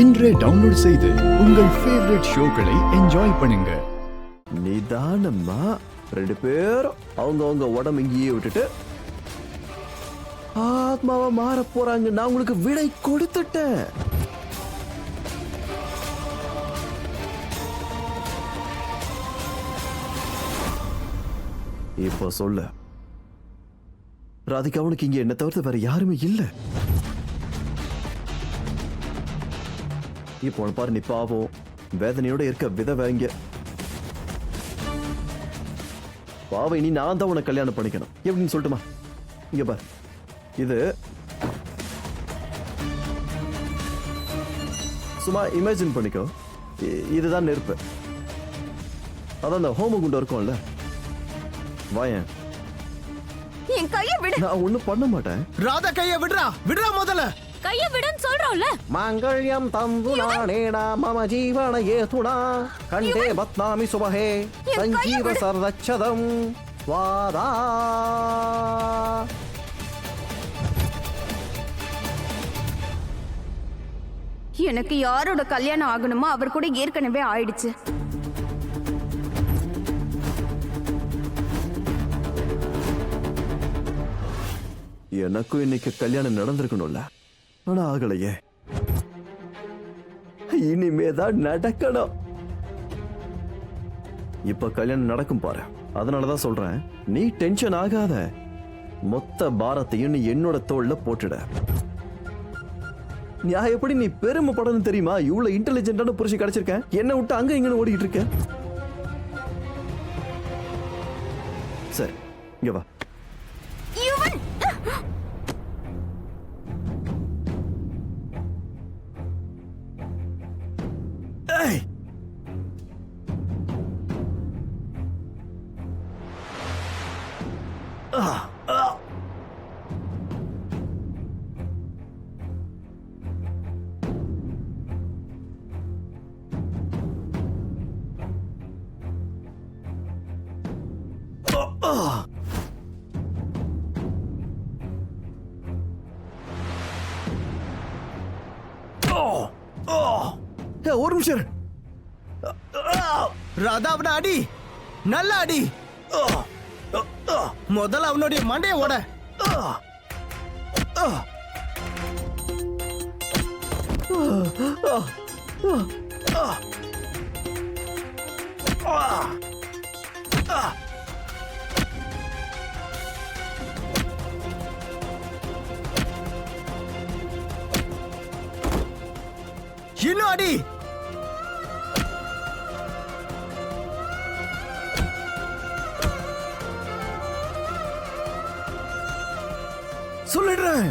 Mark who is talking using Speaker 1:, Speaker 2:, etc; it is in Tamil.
Speaker 1: இன்றே டவுன்லோட் செய்து உங்கள் ஃபேவரட் ஷோக்களை என்ஜாய் பண்ணுங்க.
Speaker 2: நிதானமா 2 பேரும் அவங்க உடம்பு இங்கேயே விட்டுட்டு ஆத்மாவா மாற போறாங்க. நான் உங்களுக்கு விடை கொடுத்துட்டேன். இப்போ சொல்லு, ராதிகா அவனுக்கு இங்க என்ன தவிர்த்து வேற யாருமே இல்ல. இப்போ பாரு, நீ பாவம் வேதனையோட இருக்க விதவைங்க. பாவை, நீ நான் தான் உனக்கு கல்யாணம் பண்ணிக்கணும். எப்படின்னு சொல்லட்டுமா? இங்க பாரு, இது சும்மா இமேஜின் பண்ணிக்கோ. இதுதான் நெருப்பு. அதான் அந்த ஹோம குண்டம் இருக்கும்ல, வாயன்.
Speaker 3: என் கையை விடு.
Speaker 2: நான் ஒண்ணும் பண்ண மாட்டேன்.
Speaker 4: ராதா, கையை விடுறா முதல்ல.
Speaker 3: கையை விடுன்னு சொல்றோம்ல.
Speaker 2: மாங்கல்யம் தந்துனானேனா மம ஜீவன ஏதுனா கண்டே பத்னாமி சுபஹே சஞ்சீவ சர்வச்சதம் வாதா.
Speaker 3: எனக்கு யாரோட கல்யாணம் ஆகணுமோ அவர் கூட ஏற்கனவே ஆயிடுச்சு.
Speaker 2: எனக்கும் இன்னைக்கு கல்யாணம் நடந்திருக்கணும்ல, ஆனா ஆகலையே. இனிமேதான் நடக்கணும். இப்ப கல்யாணம் நடக்கும் பாரு. அதனாலதான் சொல்றேன், நீ டென்ஷன் ஆகாத. மொத்த பாரத்தையும் நீ என்னோட தோல்ல போட்டுட. நான் எப்படி நீ பெருமைப்படணும் தெரியுமா? இவ்வளவு இன்டெலிஜென்டான புருஷன் கிடைச்சிருக்கேன். என்ன விட்டு அங்க இங்கன்னு ஓடிக்கிட்டு இருக்க. சரி, இங்க வா. ஒரு நிமிஷம்.
Speaker 4: ராதா, அவனை அடி, நல்லா அடி. முதல்ல அவனுடைய மண்டையை ஓட. இன்னும் அடி.
Speaker 2: சொல்லிடுறேன்.